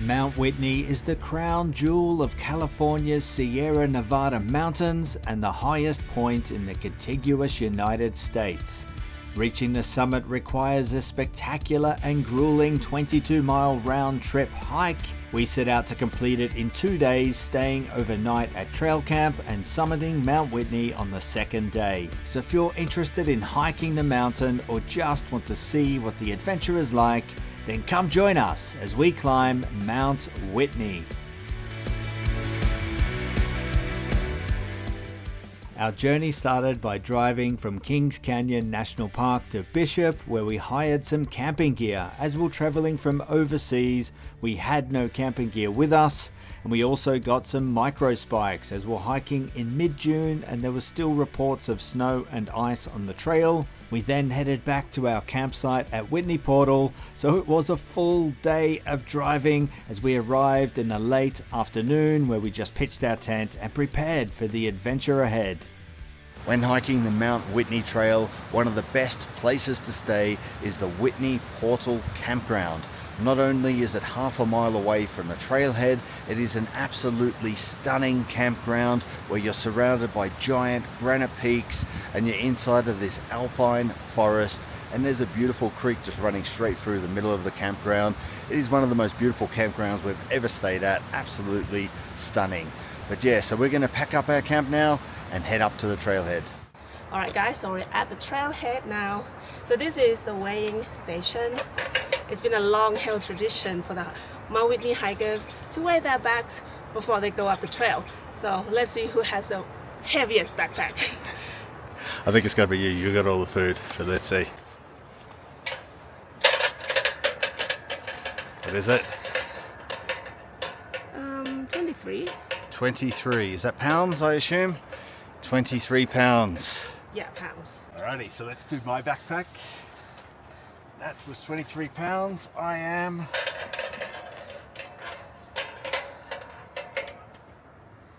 Mount Whitney is the crown jewel of California's Sierra Nevada mountains and the highest point in the contiguous United States. Reaching the summit requires a spectacular and grueling 22-mile round-trip hike. We set out to complete it in 2 days, staying overnight at Trail Camp and summiting Mount Whitney on the second day. So if you're interested in hiking the mountain or just want to see what the adventure is like, then come join us as we climb Mount Whitney. Our journey started by driving from Kings Canyon National Park to Bishop, where we hired some camping gear. As we were traveling from overseas, we had no camping gear with us, and we also got some micro spikes as we're hiking in mid-June and there were still reports of snow and ice on the trail. We then headed back to our campsite at Whitney Portal, so it was a full day of driving as we arrived in the late afternoon, where we just pitched our tent and prepared for the adventure ahead. When hiking the Mount Whitney Trail, one of the best places to stay is the Whitney Portal Campground. Not only is it half a mile away from the trailhead, it is an absolutely stunning campground where you're surrounded by giant granite peaks and you're inside of this alpine forest, and there's a beautiful creek just running straight through the middle of the campground. It is one of the most beautiful campgrounds we've ever stayed at, absolutely stunning. But yeah, so we're going to pack up our camp now and head up to the trailhead. Alright guys, so we're at the trailhead now. So this is the weighing station. It's been a long-held tradition for the Mount Whitney hikers to weigh their bags before they go up the trail. So let's see who has the heaviest backpack. I think it's going to be you. You got all the food, but let's see. What is it? 23. 23. Is that pounds, I assume? 23 pounds. Yeah, pounds. Alrighty, so let's do my backpack. That was 23 pounds. I am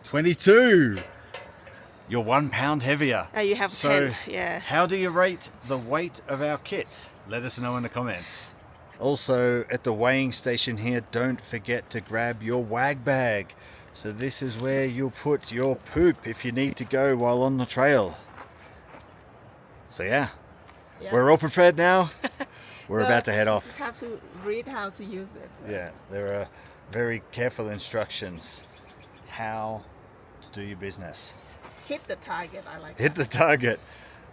22. You're 1 pound heavier. You have so 10, yeah. How do you rate the weight of our kit? Let us know in the comments. Also, at the weighing station here, don't forget to grab your wag bag. So this is where you'll put your poop if you need to go while on the trail. So yeah. We're all prepared now. We're about to head off. You have to read how to use it. Yeah, there are very careful instructions how to do your business. Hit the target, I like Hit the target.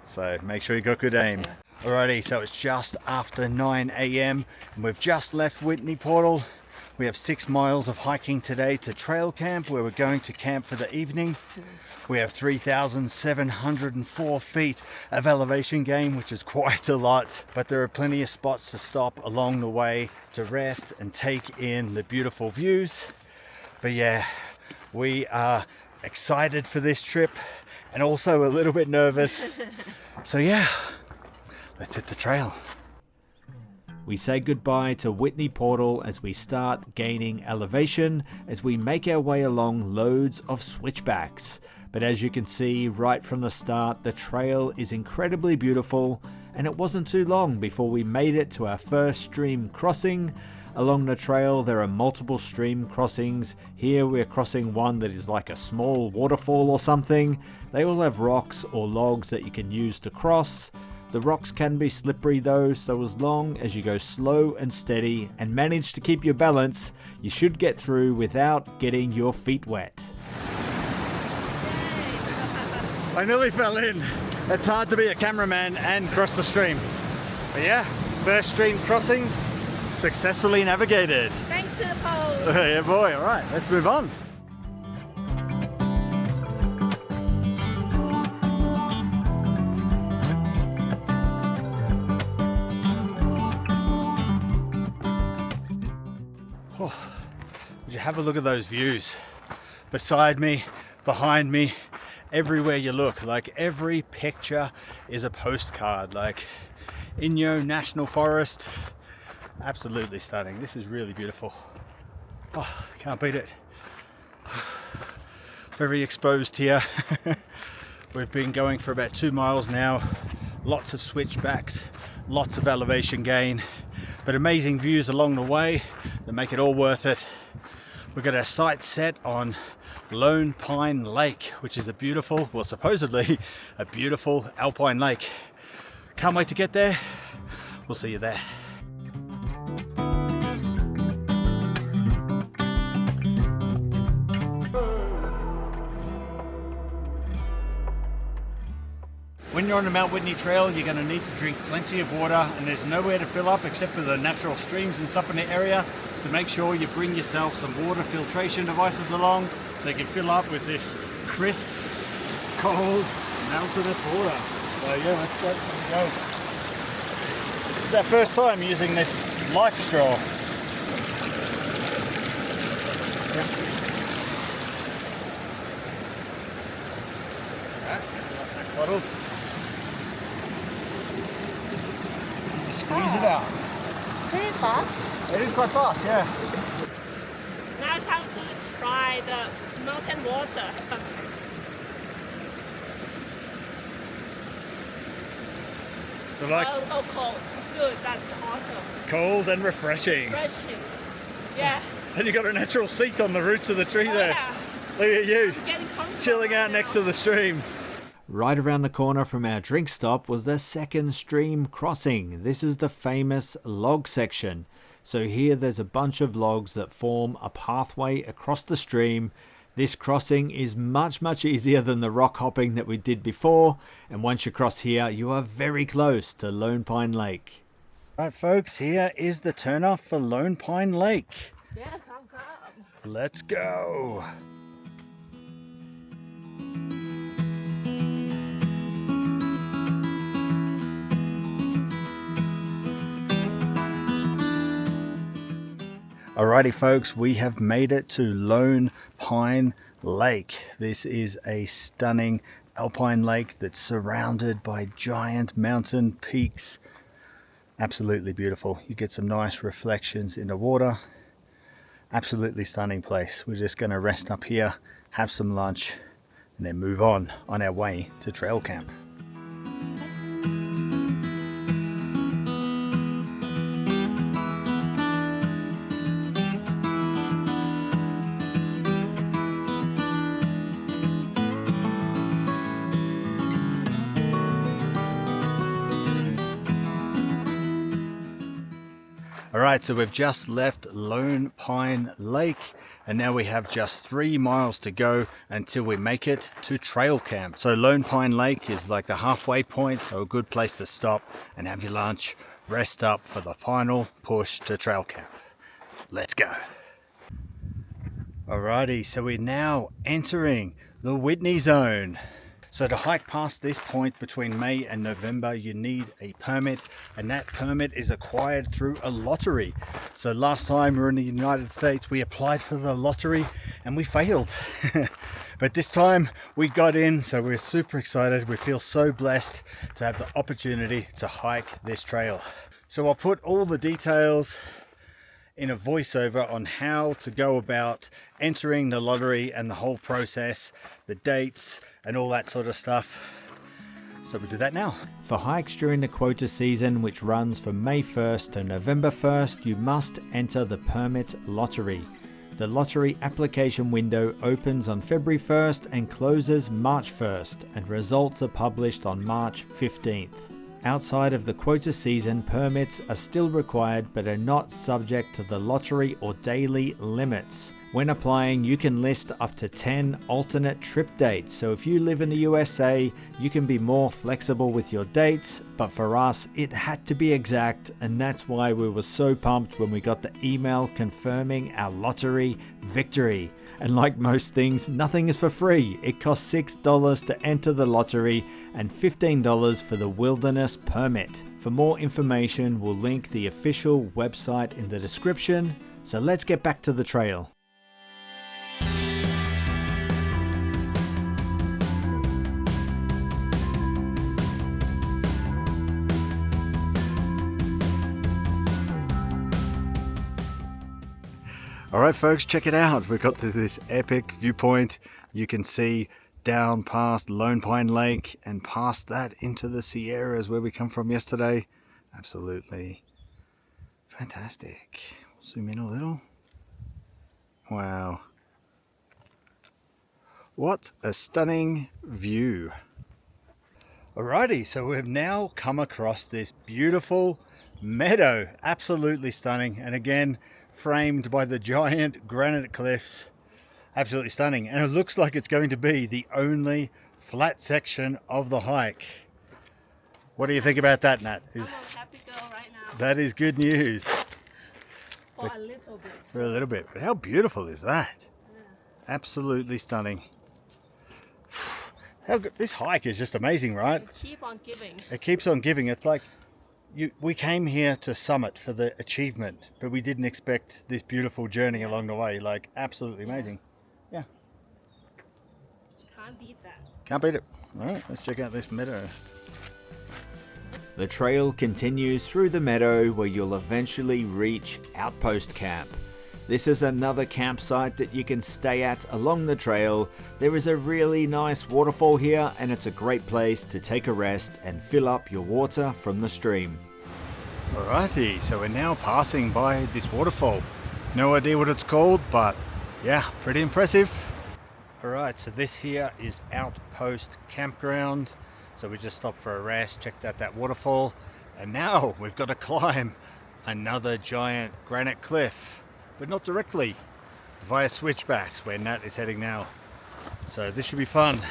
So make sure you got good aim. Yeah. Alrighty, so it's just after 9 a.m. and we've just left Whitney Portal. We have 6 miles of hiking today to Trail Camp, where we're going to camp for the evening. We have 3,704 feet of elevation gain, which is quite a lot, but there are plenty of spots to stop along the way to rest and take in the beautiful views. But yeah, we are excited for this trip and also a little bit nervous. So yeah, let's hit the trail. We say goodbye to Whitney Portal as we start gaining elevation as we make our way along loads of switchbacks. But as you can see right from the start, the trail is incredibly beautiful, and it wasn't too long before we made it to our first stream crossing. Along the trail there are multiple stream crossings. Here we're crossing one that is like a small waterfall or something. They all have rocks or logs that you can use to cross. The rocks can be slippery though, so as long as you go slow and steady and manage to keep your balance, you should get through without getting your feet wet. I nearly fell in. It's hard to be a cameraman and cross the stream. But yeah, first stream crossing, successfully navigated. Thanks to the pole. Yeah boy, alright, let's move on. Would you have a look at those views? Beside me, behind me, everywhere you look, like every picture is a postcard. Like Inyo National Forest, absolutely stunning. This is really beautiful. Oh, can't beat it. Very exposed here. We've been going for about 2 miles now. Lots of switchbacks, lots of elevation gain. but amazing views along the way that make it all worth it. We've got our sights set on Lone Pine Lake, which is a beautiful, well, supposedly a beautiful alpine lake. Can't wait to get there. We'll see you there. When you're on the Mount Whitney Trail, you're going to need to drink plenty of water, and there's nowhere to fill up except for the natural streams and stuff in the area. So make sure you bring yourself some water filtration devices along so you can fill up with this crisp, cold, mountainous water. So yeah, let's go. This is our first time using this life straw. Next bottle. Squeeze it out. It's pretty fast. It is quite fast, yeah. Now it's time to try the mountain water. So like Oh, so cold. It's good. That's awesome. cold and refreshing. Refreshing. Yeah. And you got a natural seat on the roots of the tree there. Yeah. Look at you, Getting comfortable chilling right out now. next to the stream. Right around the corner from our drink stop was the second stream crossing. This is the famous log section. So here there's a bunch of logs that form a pathway across the stream. This crossing is much easier than the rock hopping that we did before. And once you cross here, you are very close to Lone Pine Lake. Right folks, here is the turnoff for Lone Pine Lake. Yeah, come. Let's go. Alrighty folks, we have made it to Lone Pine Lake. This is a stunning alpine lake that's surrounded by giant mountain peaks. Absolutely beautiful. You get some nice reflections in the water. Absolutely stunning place. We're just going to rest up here, have some lunch, and then move on our way to trail camp. Alright, so we've just left Lone Pine Lake and now we have just 3 miles to go until we make it to trail camp. So Lone Pine Lake is like the halfway point, so a good place to stop and have your lunch, rest up for the final push to trail camp. Let's go. Alrighty, so we're now entering the Whitney zone. So to hike past this point between May and November, you need a permit, and that permit is acquired through a lottery. So last time we were in the United States, we applied for the lottery and we failed. But this time we got in, so we're super excited. We feel so blessed to have the opportunity to hike this trail. So I'll put all the details in a voiceover on how to go about entering the lottery and the whole process, the dates and all that sort of stuff. So we'll do that now. For hikes during the quota season, which runs from May 1st to November 1st, you must enter the permit lottery. The lottery application window opens on February 1st and closes March 1st, and results are published on March 15th. Outside of the quota season, permits are still required but are not subject to the lottery or daily limits. When applying, you can list up to 10 alternate trip dates. So if you live in the USA, you can be more flexible with your dates, but for us, it had to be exact, and that's why we were so pumped when we got the email confirming our lottery victory. And like most things, nothing is for free. It costs $6 to enter the lottery and $15 for the wilderness permit. For more information, we'll link the official website in the description. So let's get back to the trail. Alright folks, check it out. We've got this epic viewpoint. You can see down past Lone Pine Lake and past that into the Sierras where we come from yesterday. Absolutely Fantastic. Zoom in a little. Wow. What a stunning view. Alrighty, so we've now come across this beautiful meadow. Absolutely stunning. And again, framed by the giant granite cliffs. Absolutely stunning. And it looks like it's going to be the only flat section of the hike. What do you think about that, Nat? I'm a happy girl right now. That is good news. For a little bit. For a little bit. But how beautiful is that? Yeah. Absolutely stunning. How good. This hike is just amazing, right? It keeps on giving. It keeps on giving. It's like we came here to summit for the achievement, but we didn't expect this beautiful journey along the way. Like, absolutely amazing. Yeah. Can't beat that. Can't beat it. All right, let's check out this meadow. The trail continues through the meadow where you'll eventually reach Outpost Camp. This is another campsite that you can stay at along the trail. There is a really nice waterfall here and it's a great place to take a rest and fill up your water from the stream. Alrighty, so we're now passing by this waterfall. No idea what it's called, but yeah, pretty impressive. Alright, so this here is Outpost Campground. So we just stopped for a rest, checked out that waterfall, and now we've got to climb another giant granite cliff, but not directly, via Switchbacks, where Nat is heading now. So this should be fun.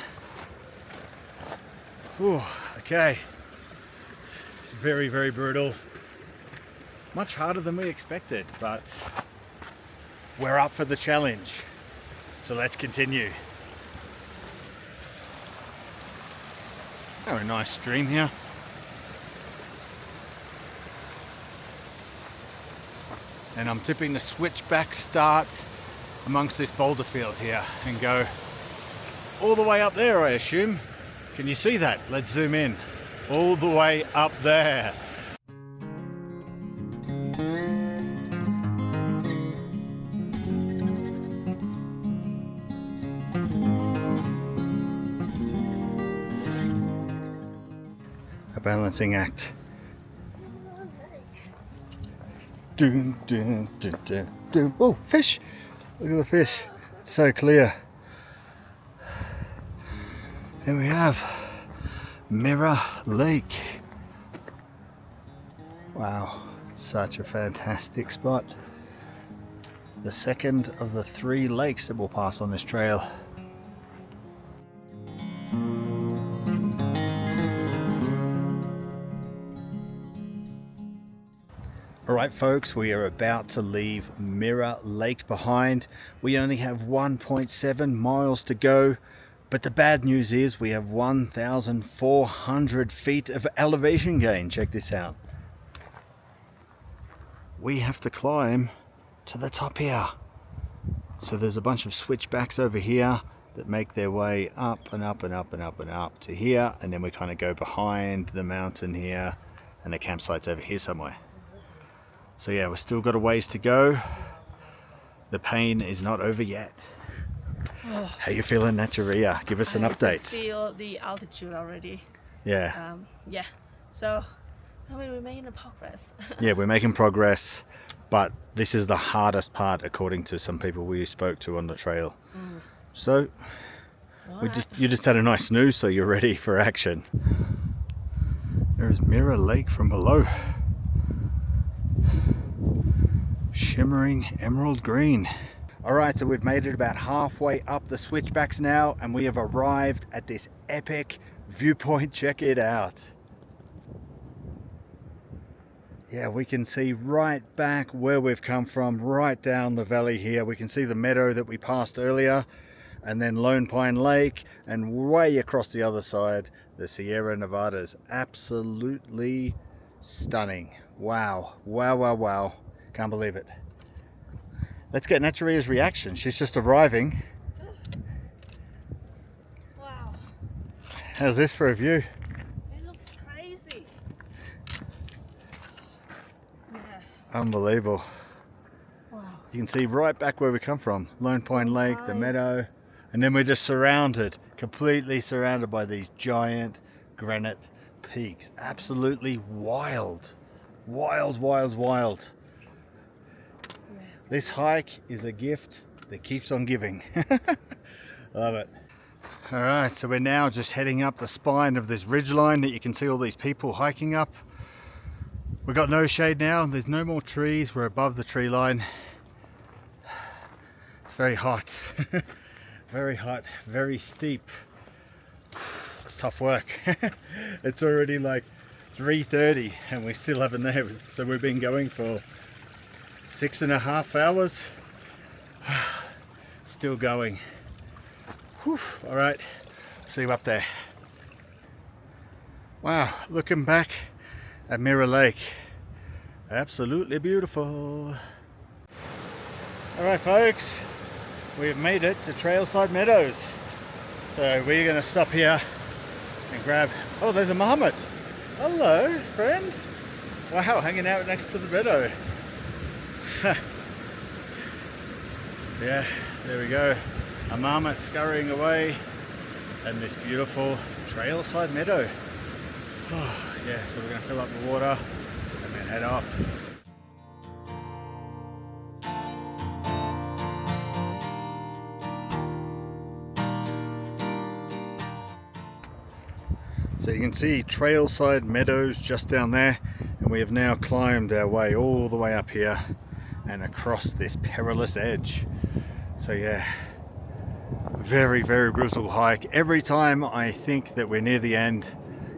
Ooh, okay. It's very, very brutal. Much harder than we expected, but we're up for the challenge. So let's continue. Oh, a nice stream here. And I'm tipping the switchback start amongst this boulder field here and go all the way up there, I assume. Can you see that? Let's zoom in. All the way up there. A balancing act. Dun, dun, dun, dun, dun. Oh, fish! Look at the fish. It's so clear. Here we have Mirror Lake. Wow, such a fantastic spot. The second of the 3 lakes that we'll pass on this trail. Alright folks, we are about to leave Mirror Lake behind. We only have 1.7 miles to go, but the bad news is we have 1,400 feet of elevation gain. Check this out. We have to climb to the top here. So there's a bunch of switchbacks over here that make their way up and up and up and up and up to here, and then we kind of go behind the mountain here, and the campsite's over here somewhere. So yeah, we've still got a ways to go. The pain is not over yet. Oh. How you feeling, Natcheria? Give us an update. I just feel the altitude already. Yeah. Yeah. So we're making progress. Yeah, we're making progress, but this is the hardest part, according to some people we spoke to on the trail. So you just had a nice snooze, so you're ready for action. There is Mirror Lake from below. Shimmering emerald green. Alright, so we've made it about halfway up the switchbacks now, and we have arrived at this epic viewpoint. Check it out. Yeah, we can see right back where we've come from, right down the valley here. We can see the meadow that we passed earlier, and then Lone Pine Lake, and way across the other side, the Sierra Nevadas. Absolutely stunning. Wow, wow, wow, wow. Can't believe it. Let's get Natcheria's reaction. She's just arriving. Wow. How's this for a view? It looks crazy. Yeah. Unbelievable. Wow. You can see right back where we come from. Lone Pine Lake, the meadow, and then we're just surrounded, completely surrounded by these giant granite peaks. Absolutely wild. Wild, wild, wild. This hike is a gift that keeps on giving. Love it. All right, so we're now just heading up the spine of this ridgeline that you can see all these people hiking up. We've got no shade now, there's no more trees, we're above the tree line. It's very hot, very hot, very steep. It's tough work. It's already like 3:30 and we still haven't there. So we've been going for 6.5 hours. Still going. Whew. All right, see you up there. Wow, looking back at Mirror Lake, absolutely beautiful. All right folks, we've made it to Trailside Meadows. So we're gonna stop here and grab, oh, there's a marmot. Hello friends. Wow, hanging out next to the meadow. Yeah, there we go. A marmot scurrying away and this beautiful Trailside meadow. Oh, yeah, so we're going to fill up the water and then head off. So you can see Trailside Meadows just down there, and we have now climbed our way all the way up here and across this perilous edge. So yeah, very, very brutal hike. Every time I think that we're near the end,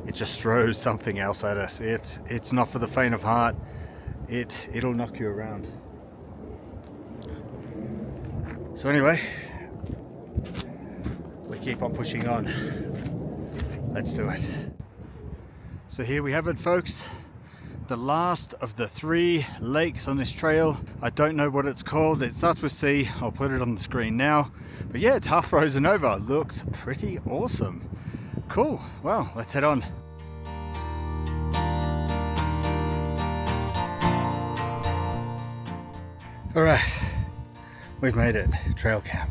it just throws something else at us. It's not for the faint of heart. It'll knock you around. So anyway, we keep on pushing on. Let's do it. So here we have it folks, the last of the 3 lakes on this trail. I don't know what it's called. It starts with C. I'll put it on the screen now. But yeah, it's half frozen over. Looks pretty awesome. Cool. Well, let's head on. All right, we've made it. Trail camp.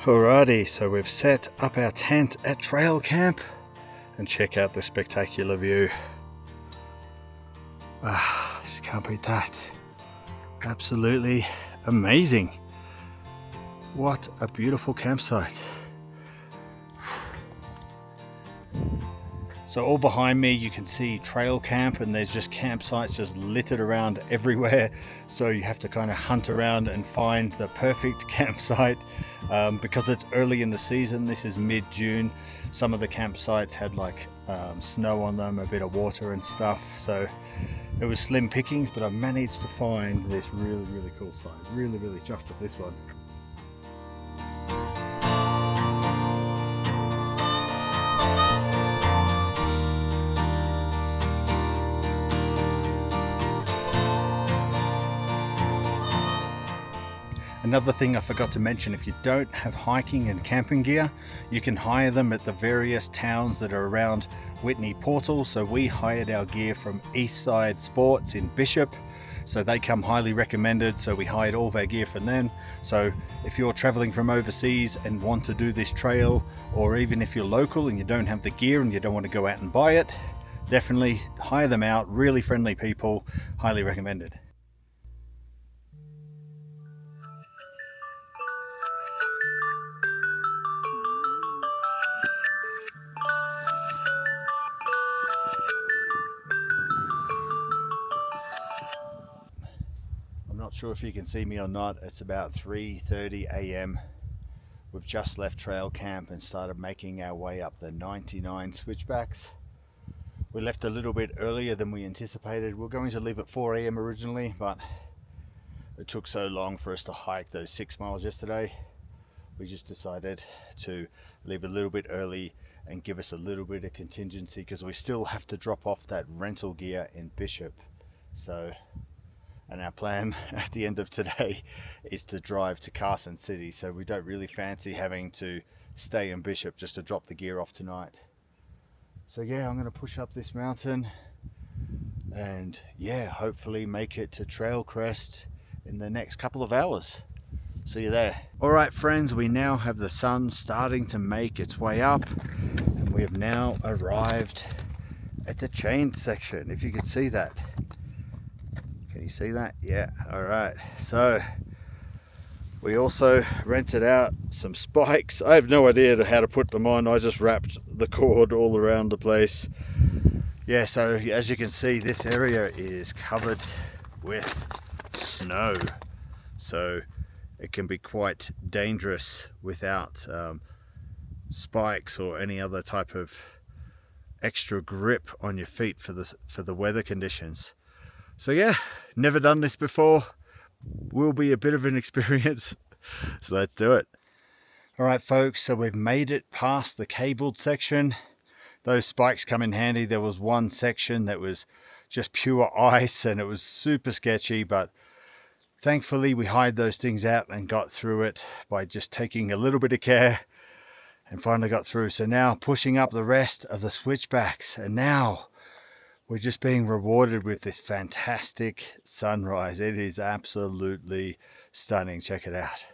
Alrighty, so we've set up our tent at trail camp and check out the spectacular view. Ah, just can't beat that. Absolutely amazing. What a beautiful campsite. So all behind me you can see trail camp, and there's just campsites just littered around everywhere. So you have to kind of hunt around and find the perfect campsite. Because it's early in the season, this is mid-June, some of the campsites had like snow on them, a bit of water and stuff. So it was slim pickings, but I managed to find this really, really cool site. Really, really chuffed with this one. Another thing I forgot to mention, if you don't have hiking and camping gear, you can hire them at the various towns that are around Whitney Portal. So we hired our gear from Eastside Sports in Bishop, so they come highly recommended, so we hired all of our gear from them. So if you're traveling from overseas and want to do this trail, or even if you're local and you don't have the gear and you don't want to go out and buy it, definitely hire them out. Really friendly people, highly recommended. Not sure if you can see me or not. It's about 3:30 a.m. We've just left trail camp and started making our way up the 99 switchbacks. We left a little bit earlier than we anticipated. We were going to leave at 4 a.m. originally, but it took so long for us to hike those 6 miles yesterday. We just decided to leave a little bit early and give us a little bit of contingency, because we still have to drop off that rental gear in Bishop. So, and our plan at the end of today is to drive to Carson City, so we don't really fancy having to stay in Bishop just to drop the gear off tonight. So yeah, I'm going to push up this mountain and yeah, hopefully make it to Trail Crest in the next couple of hours. See you there. Alright friends, we now have the sun starting to make its way up, and we have now arrived at the chained section, if you can see that. Can you you see that? Yeah, all right. So we also rented out some spikes. I have no idea how to put them on. I just wrapped the cord all around the place. Yeah, so as you can see, this area is covered with snow. So it can be quite dangerous without spikes or any other type of extra grip on your feet for the weather conditions. So yeah, never done this before. Will be a bit of an experience. So let's do it. All right, folks, so we've made it past the cabled section. Those spikes come in handy. There was one section that was just pure ice and it was super sketchy, but thankfully we hired those things out and got through it by just taking a little bit of care, and finally got through. So now pushing up the rest of the switchbacks, and now we're just being rewarded with this fantastic sunrise. It is absolutely stunning. Check it out.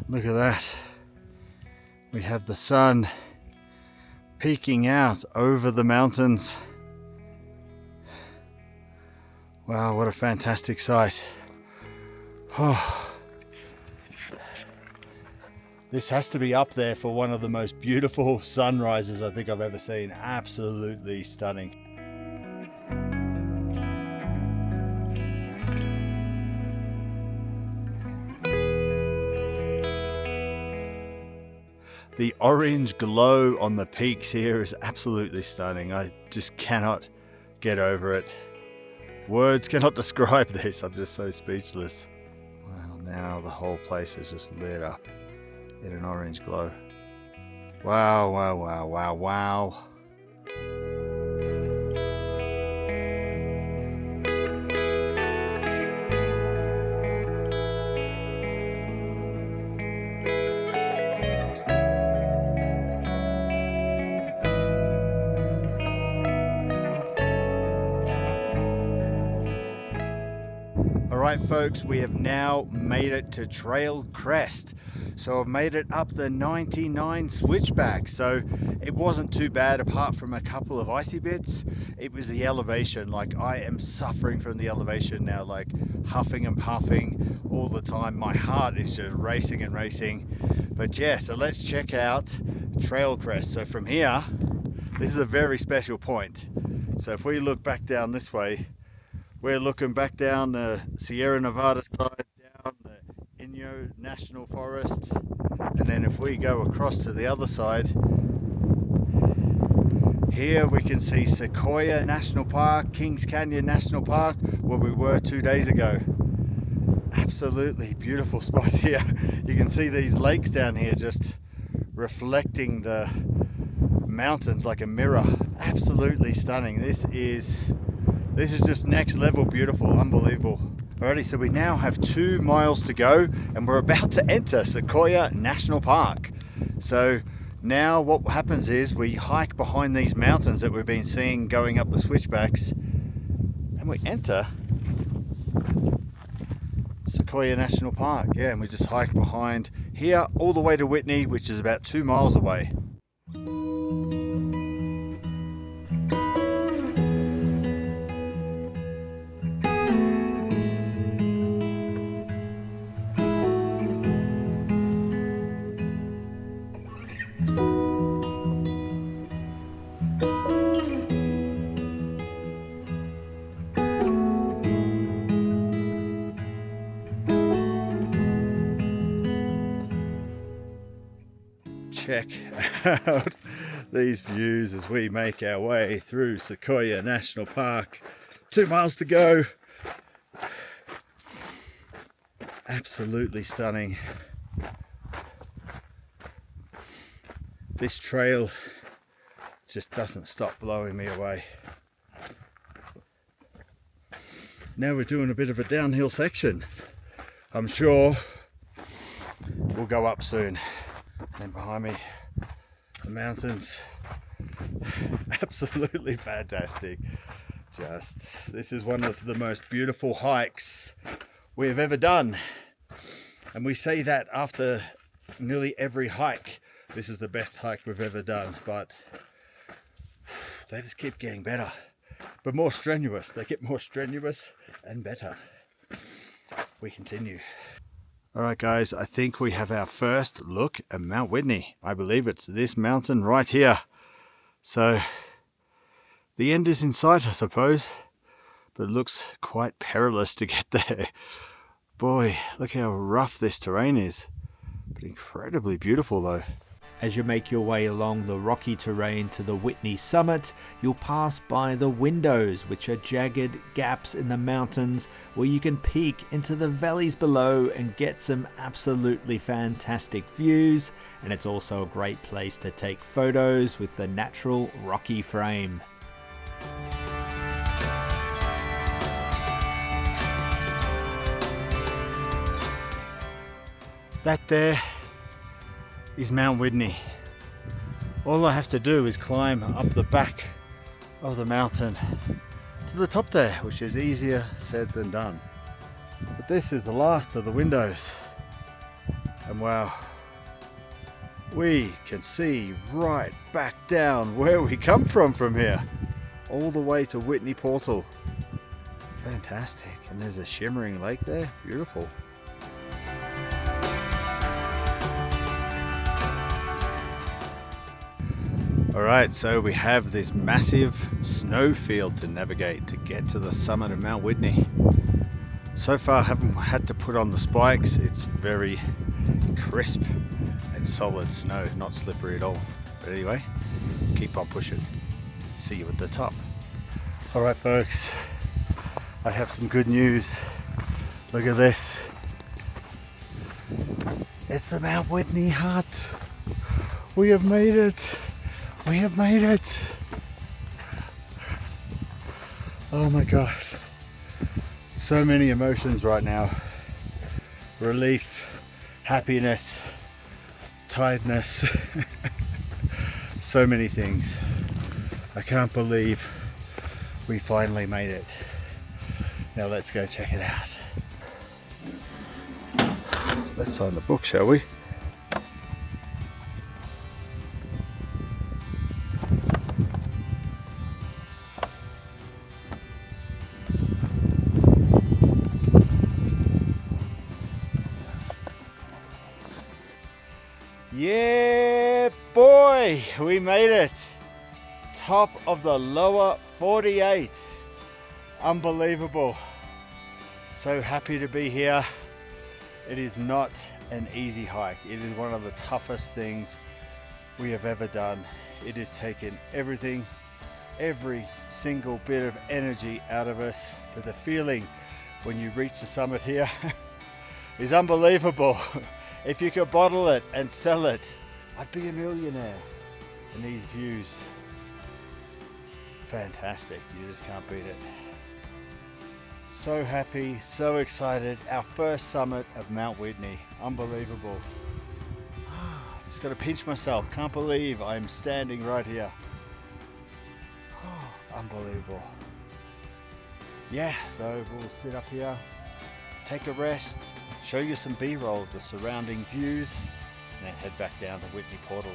Look at that. We have the sun peeking out over the mountains. Wow, what a fantastic sight. Oh. This has to be up there for one of the most beautiful sunrises I think I've ever seen. Absolutely stunning. The orange glow on the peaks here is absolutely stunning. I just cannot get over it. Words cannot describe this. I'm just so speechless. Wow, now the whole place is just lit up in an orange glow. Wow, wow, wow, wow, wow. Alright folks, we have now made it to Trail Crest. So I've made it up the 99 switchback. So it wasn't too bad apart from a couple of icy bits. It was the elevation. Like, I am suffering from the elevation now, like huffing and puffing all the time. My heart is just racing and racing. But yeah, so let's check out Trail Crest. So from here, this is a very special point. So if we look back down this way, we're looking back down the Sierra Nevada side, down the Inyo National Forest, and then if we go across to the other side, here we can see Sequoia National Park, Kings Canyon National Park, where we were 2 days ago. Absolutely beautiful spot here. You can see these lakes down here just reflecting the mountains like a mirror. Absolutely stunning. This is just next level beautiful, unbelievable. Alrighty, so we now have 2 miles to go and we're about to enter Sequoia National Park. So now what happens is we hike behind these mountains that we've been seeing going up the switchbacks, and we enter Sequoia National Park. Yeah, and we just hike behind here all the way to Whitney, which is about 2 miles away. Check out these views as we make our way through Sequoia National Park. 2 miles to go. Absolutely stunning. This trail just doesn't stop blowing me away. Now we're doing a bit of a downhill section. I'm sure we'll go up soon. And behind me, the mountains. Absolutely fantastic. This is one of the most beautiful hikes we've ever done. And we say that after nearly every hike. This is the best hike we've ever done, but they just keep getting better, but more strenuous. They get more strenuous and better. We continue. All right, guys, I think we have our first look at Mount Whitney. I believe it's this mountain right here. So the end is in sight, I suppose, but it looks quite perilous to get there. Boy, look how rough this terrain is, but incredibly beautiful though. As you make your way along the rocky terrain to the Whitney summit, you'll pass by the windows, which are jagged gaps in the mountains where you can peek into the valleys below and get some absolutely fantastic views. And it's also a great place to take photos with the natural rocky frame. That there is Mount Whitney. All I have to do is climb up the back of the mountain to the top there, which is easier said than done. But this is the last of the windows, and wow, we can see right back down where we come from here, all the way to Whitney Portal. Fantastic. And there's a shimmering lake there, beautiful. Alright, so we have this massive snow field to navigate to get to the summit of Mount Whitney. So far I haven't had to put on the spikes. It's very crisp and solid snow, not slippery at all. But anyway, keep on pushing. See you at the top. Alright folks, I have some good news. Look at this. It's the Mount Whitney hut. We have made it. We have made it! Oh my gosh. So many emotions right now. Relief, happiness, tiredness. So many things. I can't believe we finally made it. Now let's go check it out. Let's sign the book, shall we? Yeah, boy, we made it. Top of the lower 48. Unbelievable. So happy to be here. It is not an easy hike. It is one of the toughest things we have ever done. It has taken everything, every single bit of energy out of us. But the feeling when you reach the summit here is unbelievable. If you could bottle it and sell it, I'd be a millionaire. And these views, fantastic. You just can't beat it. So happy, so excited. Our first summit of Mount Whitney. Unbelievable. Just got to pinch myself. Can't believe I'm standing right here. Unbelievable. Yeah, so we'll sit up here, take a rest, show you some B-roll of the surrounding views, and then head back down to Whitney Portal.